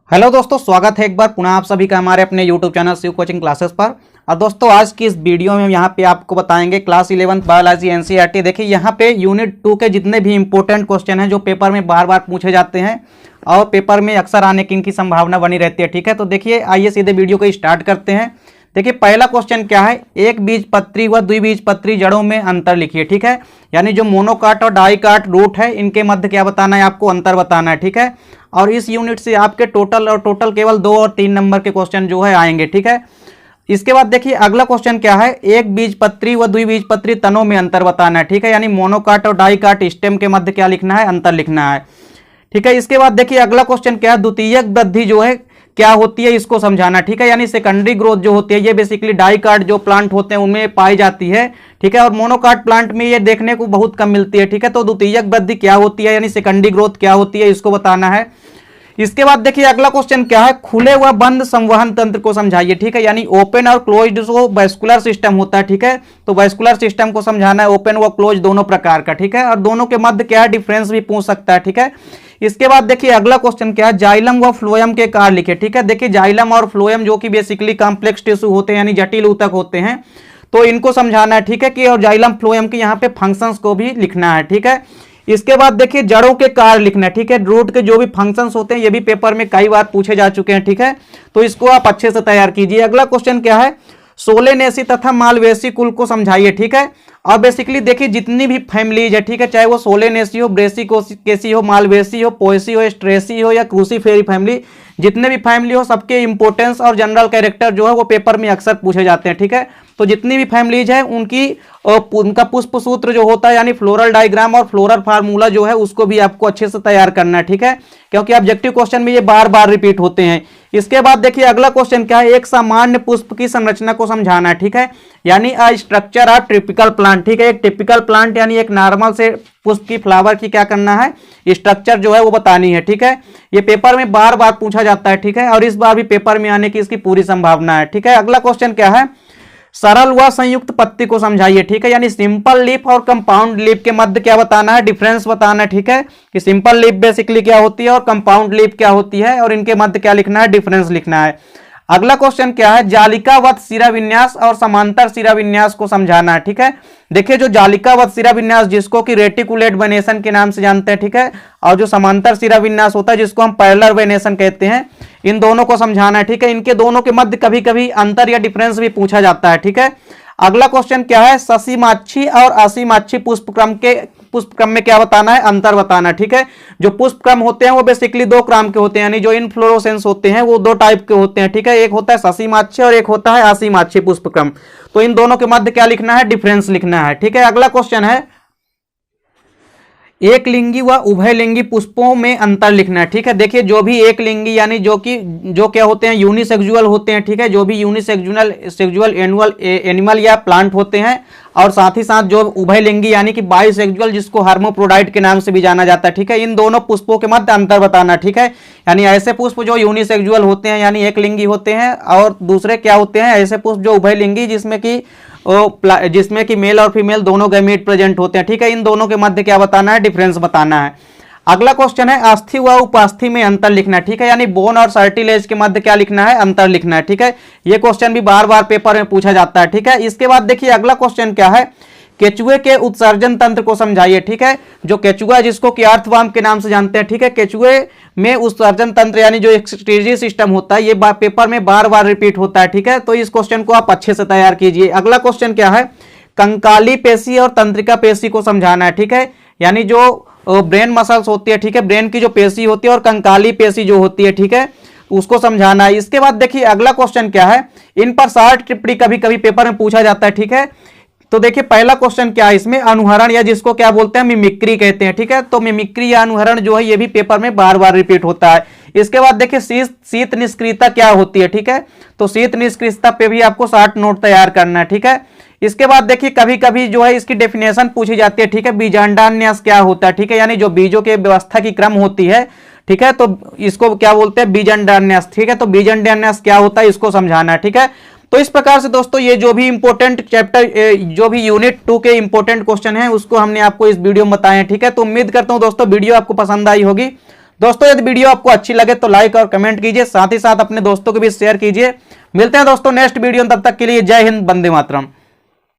Hello दोस्तों, स्वागत है एक बार पुनः आप सभी का हमारे अपने YouTube channel Shiv coaching classes पर। और दोस्तों आज की इस वीडियो में यहाँ पे आपको बताएंगे क्लास 11 बायोलॉजी एनसीईआरटी। देखिए यहाँ पे यूनिट 2 के जितने भी इंपॉर्टेंट क्वेश्चन हैं जो पेपर में बार बार पूछे जाते हैं और पेपर में अक्सर आने की इनकी संभावना बनी रहती है। ठीक है, तो देखिए आइए सीधे वीडियो को स्टार्ट करते हैं। देखिए पहला क्वेश्चन क्या है, एक बीजपत्री व द्विबीजपत्री जड़ों में अंतर लिखिए। ठीक है, यानी जो मोनोकाट और डाइकाट रूट है इनके मध्य क्या बताना है, आपको अंतर बताना है। ठीक है, और इस यूनिट से आपके टोटल केवल 2 और 3 नंबर के क्वेश्चन जो है आएंगे। ठीक है, इसके बाद देखिए अगला क्वेश्चन क्या है, एक बीजपत्री व द्विबीजपत्री तनों में अंतर बताना है। ठीक है, यानी मोनोकाट और डाइकाट स्टेम के मध्य क्या लिखना है, अंतर लिखना है। ठीक है, इसके बाद देखिए अगला क्वेश्चन क्या है, द्वितीयक वृद्धि जो है क्या होती है इसको समझाना। ठीक है, यानी सेकेंडरी ग्रोथ जो होती है ये बेसिकली डाइकाट जो प्लांट होते हैं उनमें पाई जाती है। ठीक है, और मोनोकाट प्लांट में ये देखने को बहुत कम मिलती है। ठीक है, तो द्वितीयक वृद्धि क्या होती है यानी सेकेंडरी ग्रोथ क्या होती है इसको बताना है। इसके बाद देखिए अगला क्वेश्चन क्या है, खुले व बंद संवहन तंत्र को समझाइए। ठीक है, यानी ओपन और क्लोज्ड जो वैस्कुलर सिस्टम होता है। ठीक है, तो वैस्कुलर सिस्टम को समझाना है, ओपन व क्लोज दोनों प्रकार का। ठीक है, और दोनों के मध्य क्या है डिफरेंस भी पूछ सकता है। ठीक है, इसके बाद देखिए अगला क्वेश्चन क्या है, जाइलम व फ्लोएम के कार्य लिखे। ठीक है, देखिए जाइलम और फ्लोएम जो कि बेसिकली कॉम्प्लेक्स टिश्यू होते हैं यानी जटिल ऊतक होते हैं, तो इनको समझाना है। ठीक है, कि और जाइलम फ्लोएम के यहाँ पे फंक्शंस को भी लिखना है। ठीक है, इसके बाद देखिए जड़ों के कार्य लिखना है। ठीक है, रूट के जो भी फंक्शंस होते हैं ये भी पेपर में कई बार पूछे जा चुके हैं। ठीक है, तो इसको आप अच्छे से तैयार कीजिए। अगला क्वेश्चन क्या है, सोलेनेसी तथा मालवेसी कुल को समझाइए। ठीक है, और बेसिकली देखिए जितनी भी फैमिलीज है, ठीक है, चाहे वो सोलेनेसी हो, ब्रेसिकेसी हो, मालवेसी हो, पोएसी हो, स्ट्रेसी हो या क्रूसीफेरी फैमिली, जितने भी फैमिली हो सबके इंपोर्टेंस और जनरल कैरेक्टर जो है वो पेपर में अक्सर पूछे जाते हैं। ठीक है, तो जितनी भी फैमिलीज है उनका पुष्प सूत्र जो होता है यानी फ्लोरल डायग्राम और फ्लोरल फार्मूला जो है उसको भी आपको अच्छे से तैयार करना है। ठीक है, क्योंकि ऑब्जेक्टिव क्वेश्चन में ये बार बार रिपीट होते हैं। इसके बाद देखिए अगला क्वेश्चन क्या है, एक सामान्य पुष्प की संरचना को समझाना है। ठीक है, यानी a structure of typical plant. ठीक है, एक टिपिकल प्लांट यानी एक नॉर्मल से पुष्प की फ्लावर की क्या करना है, स्ट्रक्चर जो है वो बतानी है। ठीक है, ये पेपर में बार बार पूछा जाता है। ठीक है, और इस बार भी पेपर में आने की इसकी पूरी संभावना है। ठीक है, अगला क्वेश्चन क्या है, सरल व संयुक्त पत्ती को समझाइए। ठीक है, यानी सिंपल लीफ और कंपाउंड लीफ के मध्य क्या बताना है, डिफरेंस बताना है। ठीक है, कि सिंपल लीफ बेसिकली क्या होती है और कंपाउंड लीफ क्या होती है और इनके मध्य क्या लिखना है, डिफरेंस लिखना है। अगला क्वेश्चन क्या है, जालिकावत शिरा विन्यास और समांतर शिरा विन्यास को समझाना है। ठीक है, देखिए जो जालिकावत शिरा विन्यास जिसको कि रेटिकुलेट वेनेशन के नाम से जानते हैं। ठीक है, और जो समांतर शिरा विन्यास होता है जिसको हम पैरेलल वेनेशन कहते हैं, इन दोनों को समझाना है। ठीक है, इनके दोनों के मध्य कभी कभी अंतर या डिफरेंस भी पूछा जाता है। ठीक है, अगला क्वेश्चन क्या है, ससीमाछी और असीमाछी पुष्पक्रम में क्या बताना है, अंतर बताना है। ठीक है, जो पुष्पक्रम होते हैं वो बेसिकली 2 क्रम के होते हैं, यानी जो इनफ्लोरोसेंस होते हैं वो 2 टाइप के होते हैं। ठीक है, एक होता है ससीमाछी और एक होता है असीमाछी पुष्पक्रम, तो इन दोनों के मध्य क्या लिखना है, डिफरेंस लिखना है। ठीक है, अगला क्वेश्चन है, एक लिंगी व उभयलिंगी पुष्पों में अंतर लिखना है। ठीक है, देखिए जो भी एक लिंगी यानी जो क्या होते हैं, यूनिसेक्सुअल होते हैं। ठीक है, जो भी यूनिसेक्सुअल एनिमल या प्लांट होते हैं, और साथ ही साथ जो उभयलिंगी यानी कि बाइसेक्सुअल जिसको हार्मोप्रोडाइट के नाम से भी जाना जाता है। ठीक है, इन दोनों पुष्पों के मध्य अंतर बताना। ठीक है, यानी ऐसे पुष्प जो यूनिसेक्सुअल होते हैं यानी एक लिंगी होते हैं, और दूसरे क्या होते हैं, ऐसे पुष्प जो उभयलिंगी जिसमें कि मेल और फीमेल दोनों गैमीट प्रेजेंट होते हैं। ठीक है, इन दोनों के मध्य क्या बताना है, डिफरेंस बताना है। अगला क्वेश्चन है, अस्थि व उपास्थि में अंतर लिखना है। ठीक है, यानी बोन और सर्टिलेज के मध्य क्या लिखना है, अंतर लिखना है। ठीक है, ये क्वेश्चन भी बार बार पेपर में पूछा जाता है। ठीक है, इसके बाद देखिए अगला क्वेश्चन क्या है, केचुए के उत्सर्जन तंत्र को समझाइए। ठीक है, जो केचुआ जिसको कि अर्थवर्म के नाम से जानते हैं। ठीक है, केचुए में उत्सर्जन तंत्र यानी जो एक्सक्रीटरी सिस्टम होता है ये पेपर में बार बार रिपीट होता है। ठीक है, तो इस क्वेश्चन को आप अच्छे से तैयार कीजिए। अगला क्वेश्चन क्या है, कंकाली पेशी और तंत्रिका पेशी को समझाना है। ठीक है, यानी जो ब्रेन मसल्स होती है, ठीक है, ब्रेन की जो पेशी होती है और कंकाली पेशी जो होती है, ठीक है, उसको समझाना है। इसके बाद देखिए अगला क्वेश्चन क्या है, इन पर शॉर्ट टिप्पणी कभी कभी पेपर में पूछा जाता है। ठीक है, तो देखिए पहला क्वेश्चन क्या है, इसमें अनुहरण या जिसको क्या बोलते हैं, मिमिक्री कहते हैं। ठीक है, तो मिमिक्री या अनुहरण जो है ये भी पेपर में बार बार रिपीट होता है। इसके बाद देखिए शीत निष्क्रियता क्या होती है। ठीक है, तो शीत निष्क्रियता पे भी आपको शॉर्ट नोट तैयार करना है। ठीक है, इसके बाद देखिए कभी कभी जो है इसकी डेफिनेशन पूछी जाती है। ठीक है, बीजांडान्यास क्या होता है। ठीक है, यानी जो बीजों के व्यवस्था की क्रम होती है। ठीक है, तो इसको क्या बोलते हैं, बीजांडान्यास। ठीक है, तो बीजांडान्यास क्या होता है इसको समझाना है। ठीक है, तो इस प्रकार से दोस्तों ये जो भी इंपॉर्टेंट चैप्टर जो भी यूनिट 2 के इंपॉर्टेंट क्वेश्चन हैं उसको हमने आपको इस वीडियो में बताए हैं। ठीक है, तो उम्मीद करता हूं दोस्तों वीडियो आपको पसंद आई होगी। दोस्तों यदि वीडियो आपको अच्छी लगे तो लाइक और कमेंट कीजिए, साथ ही साथ अपने दोस्तों को भी शेयर कीजिए। मिलते हैं दोस्तों नेक्स्ट वीडियो, तब तक के लिए जय हिंद, वंदे मातरम।